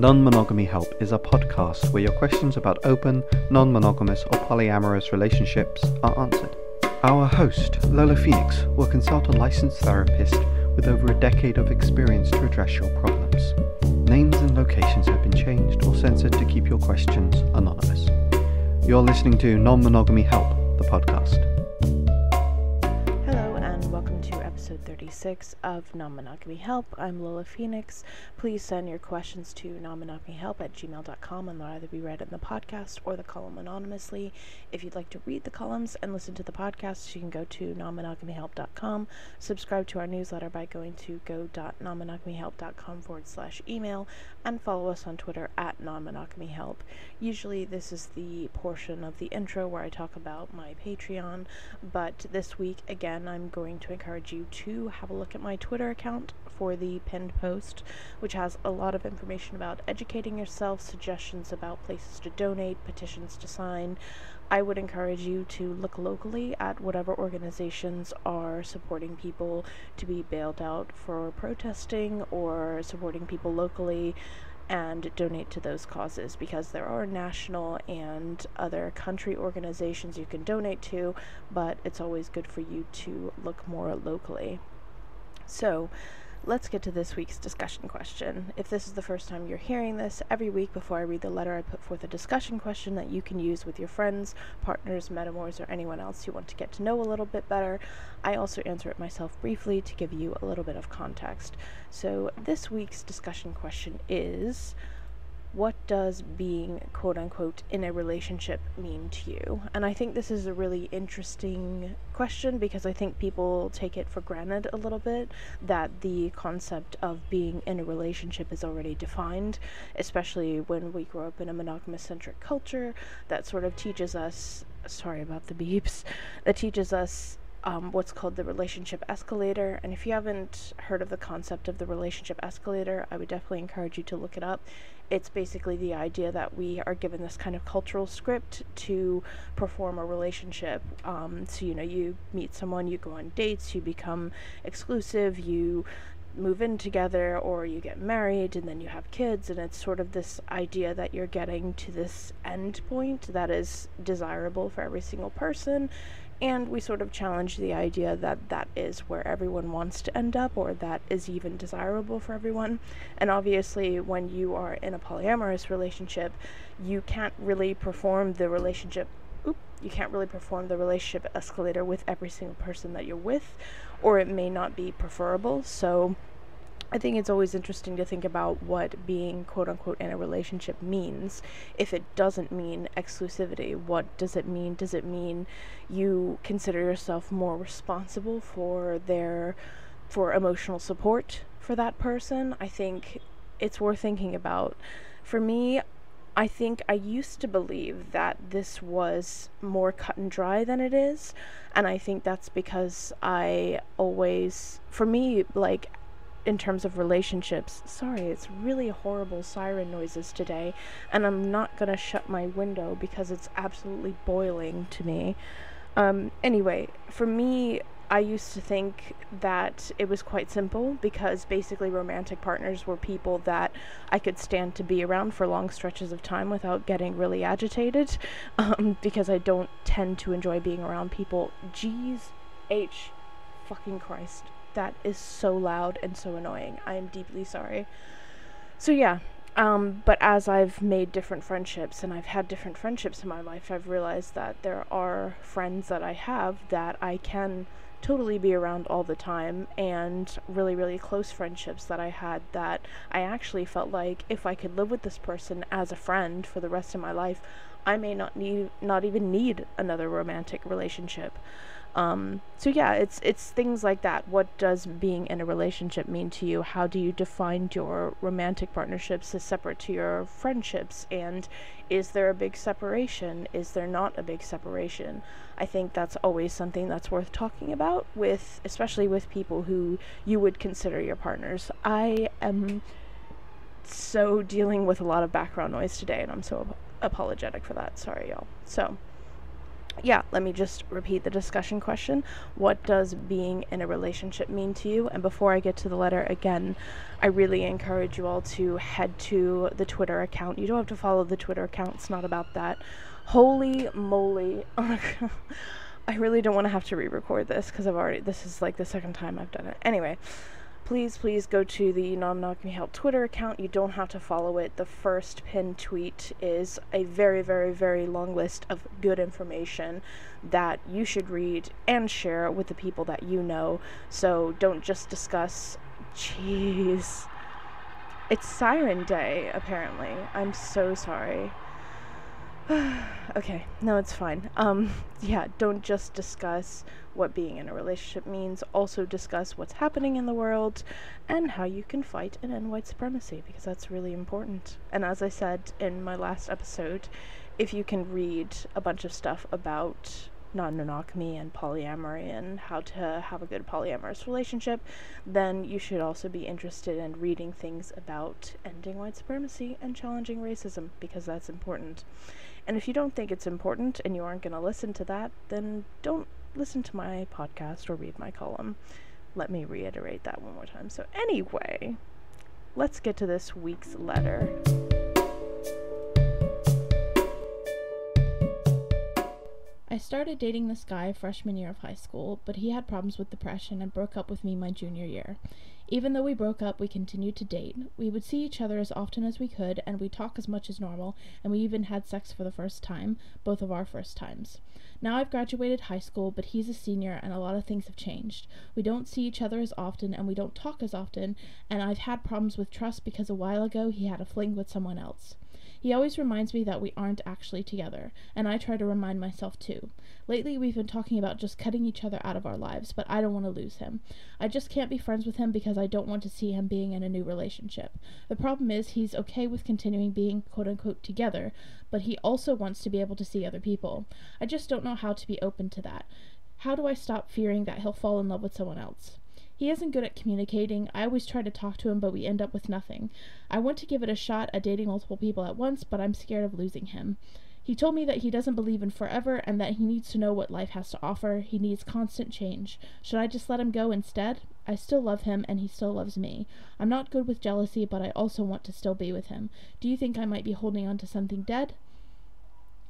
Non-Monogamy Help is a podcast where your questions about open, non-monogamous or polyamorous relationships are answered. Our host, Lola Phoenix, will consult a licensed therapist with over a decade of experience to address your problems. Names and locations have been changed or censored to keep your questions anonymous. You're listening to Non-Monogamy Help, the podcast. Hello and welcome to episode 36 of Non-Monogamy Help. I'm Lola Phoenix. Please send your questions to nonmonogamyhelp@gmail.com and they'll either be read in the podcast or the column anonymously. If you'd like to read the columns and listen to the podcast, you can go to nonmonogamyhelp.com, subscribe to our newsletter by going to go.nonmonogamyhelp.com/email, and follow us on Twitter at nonmonogamyhelp. Usually this is the portion of the intro where I talk about my Patreon, but this week, again, I'm going to encourage you to have a look at my Twitter account for the pinned post, which has a lot of information about educating yourself, suggestions about places to donate, petitions to sign. I would encourage you to look locally at whatever organizations are supporting people to be bailed out for protesting or supporting people locally, and donate to those causes, because there are national and other country organizations you can donate to, but it's always good for you to look more locally. So let's get to this week's discussion question. If this is the first time you're hearing this, every week before I read the letter, I put forth a discussion question that you can use with your friends, partners, metamours, or anyone else you want to get to know a little bit better. I also answer it myself briefly to give you a little bit of context. So this week's discussion question is, what does being quote-unquote in a relationship mean to you? And I think this is a really interesting question because I think people take it for granted a little bit that the concept of being in a relationship is already defined, especially when we grow up in a monogamous-centric culture that sort of teaches us, sorry about the beeps, that teaches us what's called the relationship escalator. And if you haven't heard of the concept of the relationship escalator, I would definitely encourage you to look it up. It's basically the idea that we are given this kind of cultural script to perform a relationship. So, you meet someone, you go on dates, you become exclusive, you move in together, or you get married, and then you have kids, and it's sort of this idea that you're getting to this end point that is desirable for every single person. And we sort of challenge the idea that that is where everyone wants to end up, or that is even desirable for everyone. And obviously, when you are in a polyamorous relationship, you can't really perform the relationship escalator with every single person that you're with, or it may not be preferable. So I think it's always interesting to think about what being quote-unquote in a relationship means. If it doesn't mean exclusivity, what does it mean? Does it mean you consider yourself more responsible for emotional support for that person? I think it's worth thinking about. For me, I think I used to believe that this was more cut and dry than it is, and I think that's because in terms of relationships, sorry, it's really horrible siren noises today, and I'm not gonna shut my window because it's absolutely boiling to me. Anyway, for me, I used to think that it was quite simple, because basically romantic partners were people that I could stand to be around for long stretches of time without getting really agitated, because I don't tend to enjoy being around people. Jeez H fucking Christ. That is so loud and so annoying. I am deeply sorry. So yeah, but as I've made different friendships, and I've had different friendships in my life, I've realized that there are friends that I have that I can totally be around all the time, and really, really close friendships that I had that I actually felt like if I could live with this person as a friend for the rest of my life, I may not even need another romantic relationship. So yeah, it's things like that. What does being in a relationship mean to you? How do you define your romantic partnerships as separate to your friendships? And is there a big separation? Is there not a big separation? I think that's always something that's worth talking about especially with people who you would consider your partners. I am so dealing with a lot of background noise today, and I'm so apologetic for that. Sorry, y'all. So yeah, let me just repeat the discussion question. What does being in a relationship mean to you? And before I get to the letter, again, I really encourage you all to head to the Twitter account. You don't have to follow the Twitter account, it's not about that. Holy moly. I really don't want to have to re-record this because this is like the second time I've done it. Anyway, please go to the Non-Monogamy Help Twitter account. You don't have to follow it. The first pinned tweet is a very, very, very long list of good information that you should read and share with the people that you know. So don't just discuss... Jeez. It's Siren Day, apparently. I'm so sorry. Okay, no, it's fine. Yeah, don't just discuss what being in a relationship means, also discuss what's happening in the world and how you can fight and end white supremacy, because that's really important. And as I said in my last episode, if you can read a bunch of stuff about non-monogamy and polyamory and how to have a good polyamorous relationship, then you should also be interested in reading things about ending white supremacy and challenging racism, because that's important. And if you don't think it's important and you aren't going to listen to that, then don't listen to my podcast or read my column. Let me reiterate that one more time. So anyway, let's get to this week's letter. I started dating this guy freshman year of high school, but he had problems with depression and broke up with me my junior year. Even though we broke up, we continued to date. We would see each other as often as we could, and we'd talk as much as normal, and we even had sex for the first time, both of our first times. Now I've graduated high school, but he's a senior, and a lot of things have changed. We don't see each other as often, and we don't talk as often, and I've had problems with trust because a while ago he had a fling with someone else. He always reminds me that we aren't actually together, and I try to remind myself too. Lately we've been talking about just cutting each other out of our lives, but I don't want to lose him. I just can't be friends with him because I don't want to see him being in a new relationship. The problem is he's okay with continuing being quote-unquote together, but he also wants to be able to see other people. I just don't know how to be open to that. How do I stop fearing that he'll fall in love with someone else? He isn't good at communicating. I always try to talk to him, but we end up with nothing. I want to give it a shot at dating multiple people at once, but I'm scared of losing him. He told me that he doesn't believe in forever and that he needs to know what life has to offer. He needs constant change. Should I just let him go instead? I still love him and he still loves me. I'm not good with jealousy, but I also want to still be with him. Do you think I might be holding on to something dead?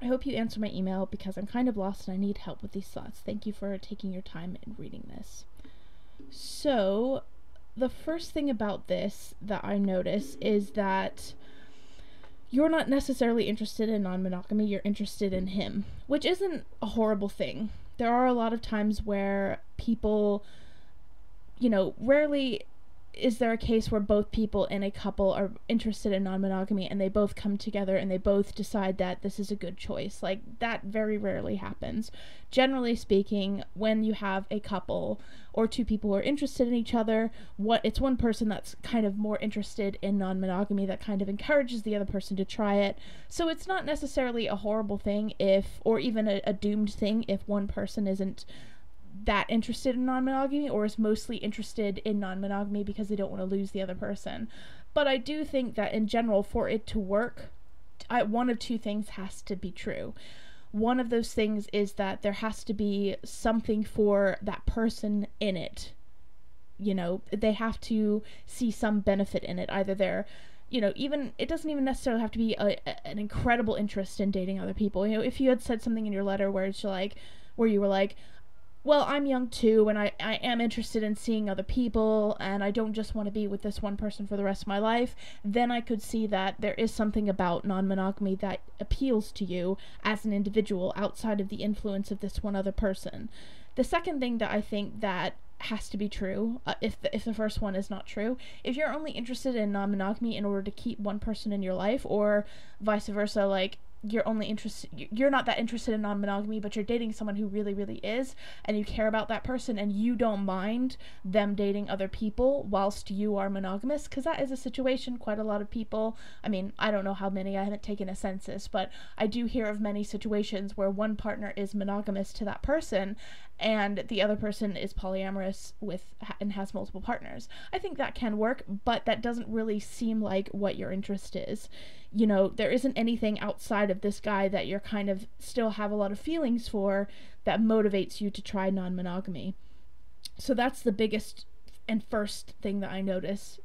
I hope you answer my email because I'm kind of lost and I need help with these thoughts. Thank you for taking your time in reading this. So, the first thing about this that I notice is that you're not necessarily interested in non-monogamy, you're interested in him, which isn't a horrible thing. There are a lot of times where people, rarely is there a case where both people in a couple are interested in non-monogamy and they both come together and they both decide that this is a good choice. Like, that very rarely happens. Generally speaking, when you have a couple or two people who are interested in each other, it's one person that's kind of more interested in non-monogamy that kind of encourages the other person to try it. So it's not necessarily a horrible thing or even a doomed thing if one person isn't that interested in non-monogamy or is mostly interested in non-monogamy because they don't want to lose the other person. But I do think that in general, for it to work, one of two things has to be true. One of those things is that there has to be something for that person in it. They have to see some benefit in it. Either they're even, it doesn't even necessarily have to be an incredible interest in dating other people. If you had said something in your letter where you were like, well, I'm young too, and I am interested in seeing other people, and I don't just want to be with this one person for the rest of my life, then I could see that there is something about non-monogamy that appeals to you as an individual outside of the influence of this one other person. The second thing that I think that has to be true, if the first one is not true, if you're only interested in non-monogamy in order to keep one person in your life, or vice versa, like, you're not that interested in non-monogamy, but you're dating someone who really, really is, and you care about that person, and you don't mind them dating other people whilst you are monogamous, because that is a situation quite a lot of people, I don't know how many, I haven't taken a census, but I do hear of many situations where one partner is monogamous to that person, and the other person is polyamorous and has multiple partners. I think that can work, but that doesn't really seem like what your interest is. You know, there isn't anything outside of this guy that you're kind of still have a lot of feelings for that motivates you to try non-monogamy. So that's the biggest and first thing that I notice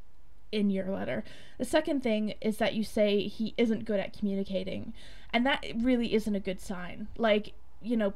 in your letter. The second thing is that you say he isn't good at communicating, and that really isn't a good sign. Like, you know,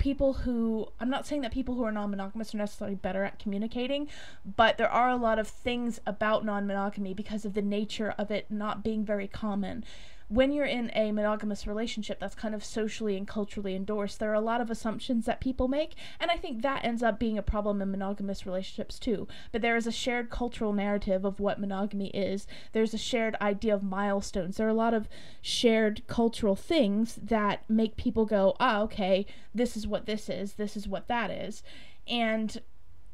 I'm not saying that people who are non-monogamous are necessarily better at communicating, but there are a lot of things about non-monogamy because of the nature of it not being very common. When you're in a monogamous relationship that's kind of socially and culturally endorsed, there are a lot of assumptions that people make, and I think that ends up being a problem in monogamous relationships too. But there is a shared cultural narrative of what monogamy is. There's a shared idea of milestones. There are a lot of shared cultural things that make people go, okay, this is what this is what that is. And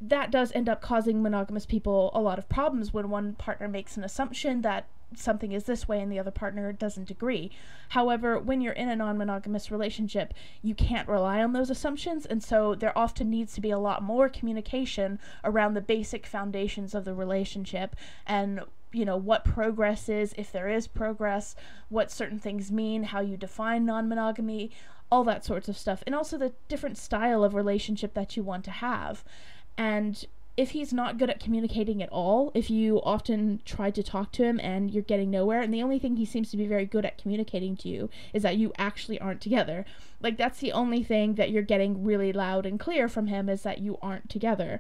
that does end up causing monogamous people a lot of problems when one partner makes an assumption that something is this way and the other partner doesn't agree. However, when you're in a non-monogamous relationship, you can't rely on those assumptions, and so there often needs to be a lot more communication around the basic foundations of the relationship and, you know, what progress is, if there is progress, what certain things mean, how you define non-monogamy, all that sorts of stuff, and also the different style of relationship that you want to have. And if he's not good at communicating at all, if you often try to talk to him and you're getting nowhere, and the only thing he seems to be very good at communicating to you is that you actually aren't together, like, that's the only thing that you're getting really loud and clear from him, is that you aren't together.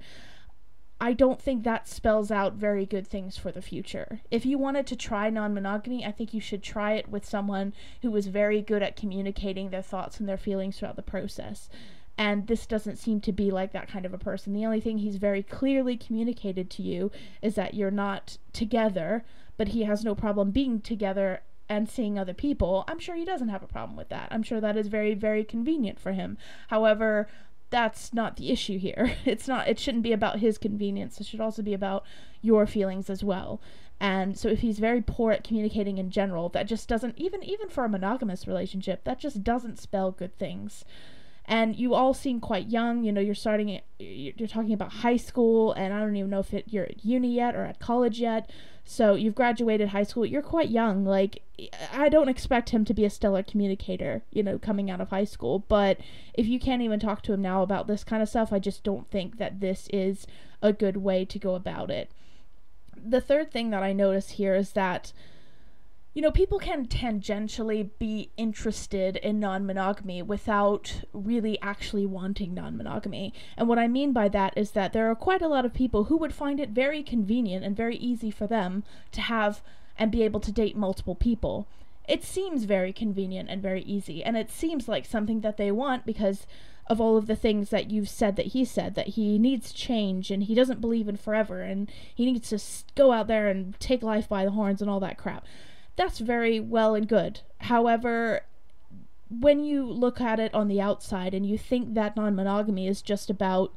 I don't think that spells out very good things for the future. If you wanted to try non-monogamy, I think you should try it with someone who is very good at communicating their thoughts and their feelings throughout the process. And this doesn't seem to be like that kind of a person. The only thing he's very clearly communicated to you is that you're not together, but he has no problem being together and seeing other people. I'm sure he doesn't have a problem with that. I'm sure that is very, very convenient for him. However, that's not the issue here. It shouldn't be about his convenience. It should also be about your feelings as well. And so if he's very poor at communicating in general, that just doesn't, even for a monogamous relationship, that just doesn't spell good things. And you all seem quite young. You know, you're talking about high school, and I don't even know if you're at uni yet or at college yet. So you've graduated high school. You're quite young. Like, I don't expect him to be a stellar communicator, you know, coming out of high school. But if you can't even talk to him now about this kind of stuff, I just don't think that this is a good way to go about it. The third thing that I notice here is that, you know, people can tangentially be interested in non-monogamy without really actually wanting non-monogamy. And what I mean by that is that there are quite a lot of people who would find it very convenient and very easy for them to have and be able to date multiple people. It seems very convenient and very easy, and it seems like something that they want because of all of the things that you've said that he needs change and he doesn't believe in forever and he needs to go out there and take life by the horns and all that crap. That's very well and good. However, when you look at it on the outside and you think that non-monogamy is just about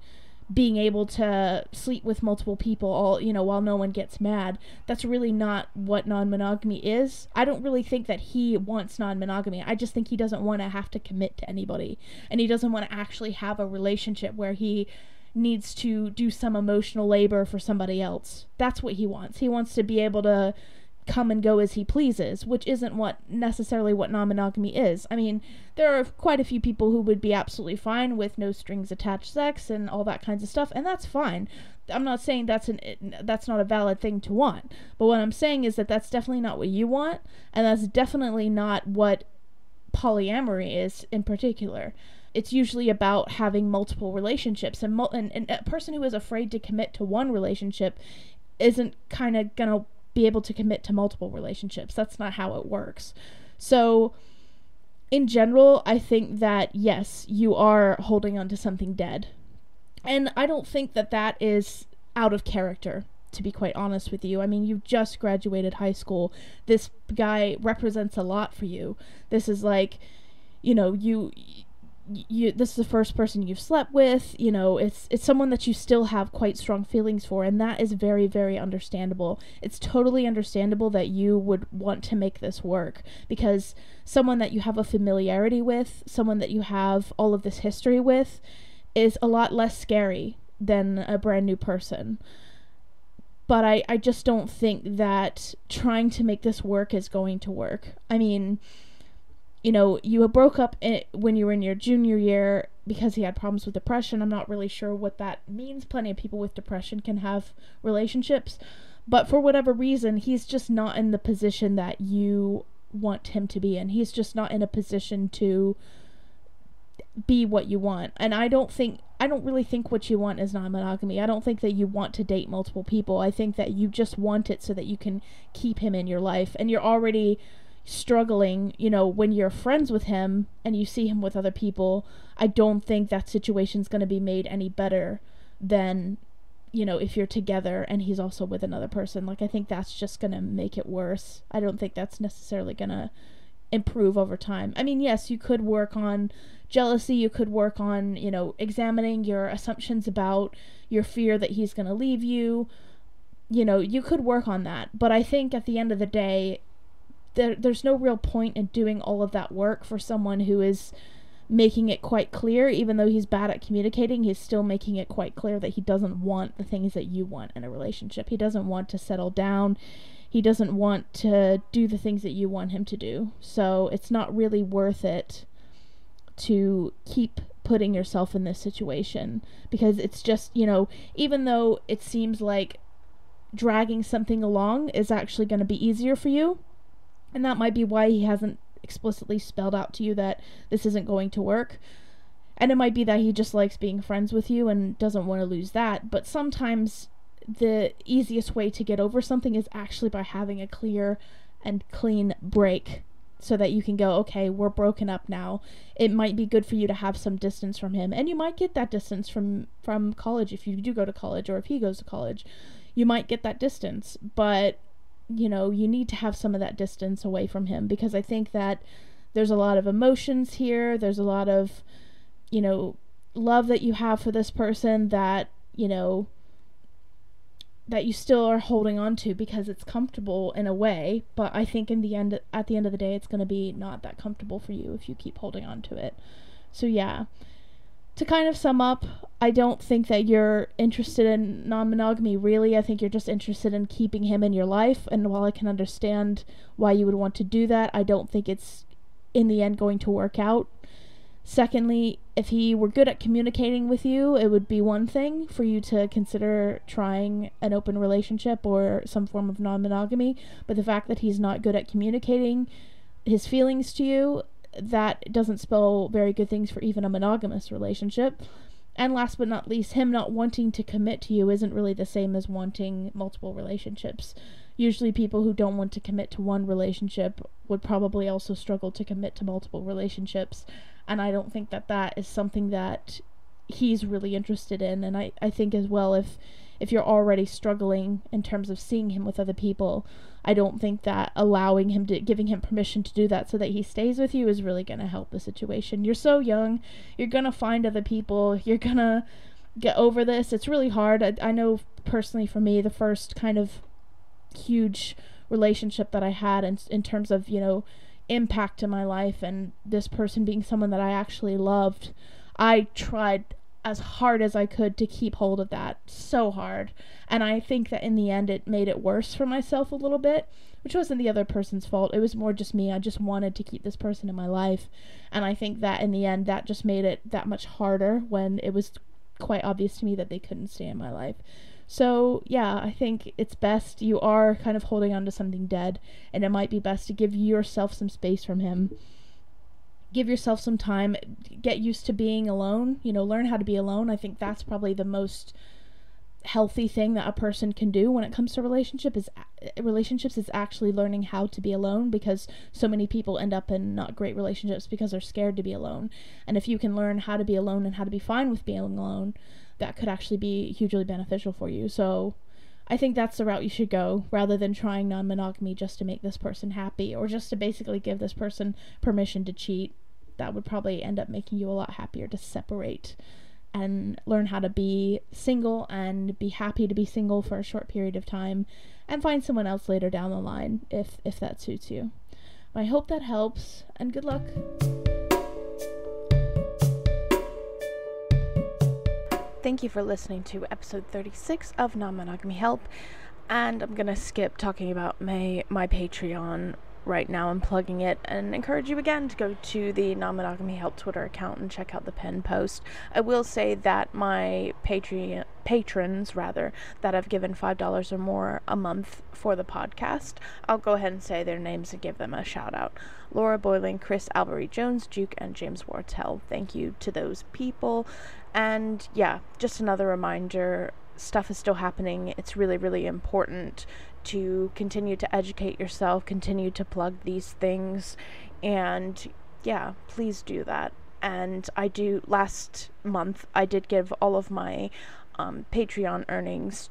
being able to sleep with multiple people all, you know, while no one gets mad, that's really not what non-monogamy is. I don't really think that he wants non-monogamy. I just think he doesn't want to have to commit to anybody, and he doesn't want to actually have a relationship where he needs to do some emotional labor for somebody else. That's what he wants. He wants to be able to come and go as he pleases, which isn't necessarily what non-monogamy is. I mean, there are quite a few people who would be absolutely fine with no strings attached sex and all that kinds of stuff, and that's fine. I'm not saying that's not a valid thing to want, but what I'm saying is that that's definitely not what you want, and that's definitely not what polyamory is in particular. It's usually about having multiple relationships, and a person who is afraid to commit to one relationship isn't kind of gonna be able to commit to multiple relationships. That's not how it works. So in general, I think that yes, you are holding on to something dead. And I don't think that that is out of character, to be quite honest with you. I mean, you've just graduated high school. This guy represents a lot for you. This is like, you know, this is the first person you've slept with, you know, it's someone that you still have quite strong feelings for, and that is very, very understandable. It's totally understandable that you would want to make this work, because someone that you have a familiarity with, someone that you have all of this history with, is a lot less scary than a brand new person. But I just don't think that trying to make this work is going to work. I mean, you know, you broke up when you were in your junior year because he had problems with depression. I'm not really sure what that means. Plenty of people with depression can have relationships. But for whatever reason, he's just not in the position that you want him to be in. He's just not in a position to be what you want. And I don't really think what you want is non-monogamy. I don't think that you want to date multiple people. I think that you just want it so that you can keep him in your life. And you're already struggling, you know, when you're friends with him and you see him with other people. I don't think that situation's going to be made any better than, you know, if you're together and he's also with another person. Like, I think that's just going to make it worse. I don't think that's necessarily going to improve over time. I mean, yes, you could work on jealousy, you could work on, you know, examining your assumptions about your fear that he's going to leave you. You know, you could work on that. But I think at the end of the day, there's no real point in doing all of that work for someone who is making it quite clear, even though he's bad at communicating, he's still making it quite clear that he doesn't want the things that you want in a relationship. He doesn't want to settle down. He doesn't want to do the things that you want him to do. So it's not really worth it to keep putting yourself in this situation, because it's just, you know, even though it seems like dragging something along is actually going to be easier for you, and that might be why he hasn't explicitly spelled out to you that this isn't going to work. And it might be that he just likes being friends with you and doesn't want to lose that. But sometimes the easiest way to get over something is actually by having a clear and clean break, so that you can go, okay, we're broken up now. It might be good for you to have some distance from him. And you might get that distance from college if you do go to college, or if he goes to college. You might get that distance. But you know, you need to have some of that distance away from him, because I think that there's a lot of emotions here. There's a lot of, you know, love that you have for this person that, you know, that you still are holding on to because it's comfortable in a way. But I think at the end of the day, it's going to be not that comfortable for you if you keep holding on to it. So yeah. To kind of sum up, I don't think that you're interested in non-monogamy, really. I think you're just interested in keeping him in your life. And while I can understand why you would want to do that, I don't think it's, in the end, going to work out. Secondly, if he were good at communicating with you, it would be one thing for you to consider trying an open relationship or some form of non-monogamy. But the fact that he's not good at communicating his feelings to you, that doesn't spell very good things for even a monogamous relationship. And last but not least, him not wanting to commit to you isn't really the same as wanting multiple relationships. Usually people who don't want to commit to one relationship would probably also struggle to commit to multiple relationships. And I don't think that that is something that he's really interested in. And I think as well, if you're already struggling in terms of seeing him with other people, I don't think that giving him permission to do that so that he stays with you is really going to help the situation. You're so young. You're going to find other people. You're going to get over this. It's really hard. I know personally for me, the first kind of huge relationship that I had in terms of, you know, impact in my life, and this person being someone that I actually loved, I tried as hard as I could to keep hold of that, so hard. And I think that in the end it made it worse for myself a little bit, which wasn't the other person's fault. It was more just me. I just wanted to keep this person in my life. And I think that in the end that just made it that much harder when it was quite obvious to me that they couldn't stay in my life. So yeah, I think it's best, you are kind of holding on to something dead, and it might be best to give yourself some space from him. Give yourself some time, get used to being alone, you know, learn how to be alone. I think that's probably the most healthy thing that a person can do when it comes to relationships is actually learning how to be alone, because so many people end up in not great relationships because they're scared to be alone. And if you can learn how to be alone and how to be fine with being alone, that could actually be hugely beneficial for you. So I think that's the route you should go, rather than trying non-monogamy just to make this person happy, or just to basically give this person permission to cheat. That would probably end up making you a lot happier to separate and learn how to be single and be happy to be single for a short period of time, and find someone else later down the line if that suits you. I hope that helps, and good luck. Thank you for listening to episode 36 of Non-Monogamy Help, and I'm going to skip talking about my Patreon right now and plugging it, and encourage you again to go to the Non-Monogamy Help Twitter account and check out the pinned post. I will say that my patrons that have given $5 or more a month for the podcast, I'll go ahead and say their names and give them a shout out. Laura Boyling, Chris Albery Jones, Duke, and James Wartell. Thank you to those people. And yeah, just another reminder, stuff is still happening. It's really, really important to continue to educate yourself, continue to plug these things, and yeah, please do that. And last month I did give all of my Patreon earnings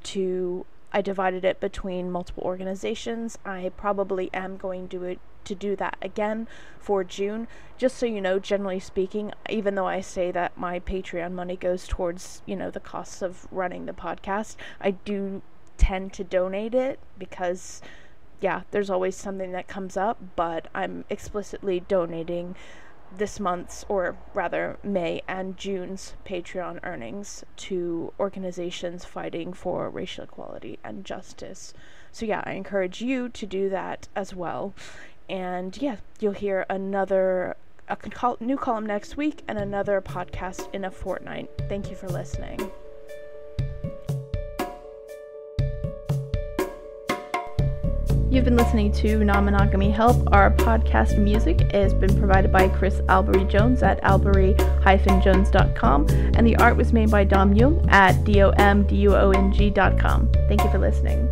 I divided it between multiple organizations. I probably am going to do that again for June. Just so you know, generally speaking, even though I say that my Patreon money goes towards, the costs of running the podcast, I do tend to donate it because there's always something that comes up, but I'm explicitly donating this month's, or rather May and June's, Patreon earnings to organizations fighting for racial equality and justice. So I encourage you to do that as well. And you'll hear a new column next week and another podcast in a fortnight. Thank you for listening. You've been listening to Non-Monogamy Help. Our podcast music has been provided by Chris Albery Jones at albery-jones.com, and the art was made by Dom Jung at domduong.com. Thank you for listening.